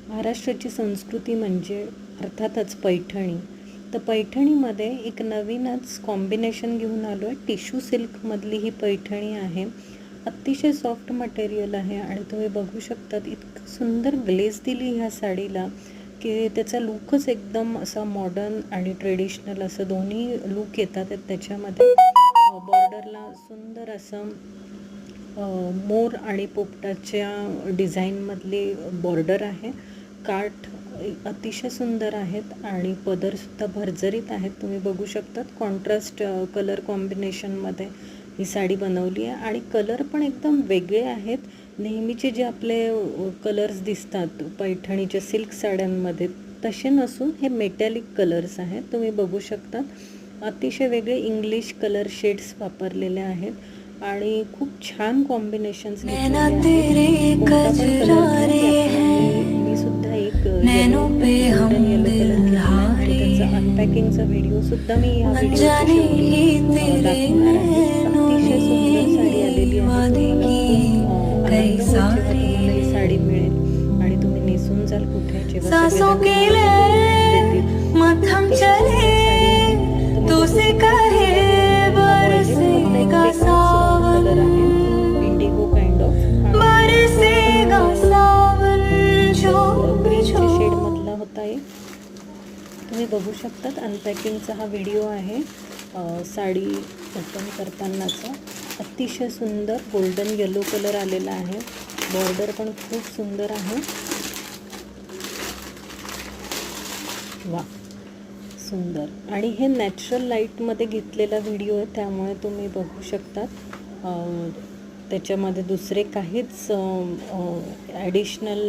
महाराष्ट्राची संस्कृती म्हणजे अर्थातच पैठणी. तर पैठणीमध्ये एक नवीनच कॉम्बिनेशन घेऊन आलो आहे. टिश्यू सिल्कमधली ही पैठणी आहे. अतिशय सॉफ्ट मटेरियल आहे आणि तुम्ही बघू शकतात इतकं सुंदर ग्लेज दिली ह्या साडीला की त्याचा लुकच एकदम असा मॉडर्न आणि ट्रेडिशनल असं दोन्ही लुक येतात त्याच्यामध्ये. बॉर्डरला सुंदर असं मोर आणि पोपटाच्या डिझाईनमधली बॉर्डर आहे. काठ अतिशय सुंदर आहेत आणि पदरसुद्धा भरजरीत आहेत. तुम्ही बघू शकतात कॉन्ट्रास्ट कलर कॉम्बिनेशनमध्ये ही साडी बनवली आहे आणि कलर पण एकदम वेगळे आहेत. नेहमीचे जे आपले कलर्स दिसतात पैठणीच्या सिल्क साड्यांमध्ये तसे नसून हे मेटॅलिक कलर्स आहेत. तुम्ही बघू शकतात अतिशय वेगळे इंग्लिश कलर शेड्स वापरलेले आहेत आणि खूप छान कॉम्बिनेशन्स घेतलेले आहेत. कोणता पण कलर मी सुद्धा एक येलो कलर आणि त्याचा अनपॅकिंगचा व्हिडिओ सुद्धा मी या व्हिडिओ दाखवणार आहे. अतिशय सुंदर साडी आलेली आहे. तुम्हाला ही साडी मिळेल आणि तुम्ही नेसून जाल कुठे जेव्हा इंडिगो काइंड ऑफ शेड मधला होता एक. तुम्ही बघू शकतात अनपॅकिंगचा हा व्हिडिओ आहे. साडी ओपन करतानाचा अतिशय सुंदर गोल्डन येलो कलर आलेला आहे. बॉर्डर पण खूप सुंदर आहे. वा सुंदर. आणि हे नॅचरल लाईटमध्ये घेतलेला व्हिडिओ आहे त्यामुळे तुम्ही बघू शकतात त्याच्यामध्ये दुसरे काहीच ॲडिशनल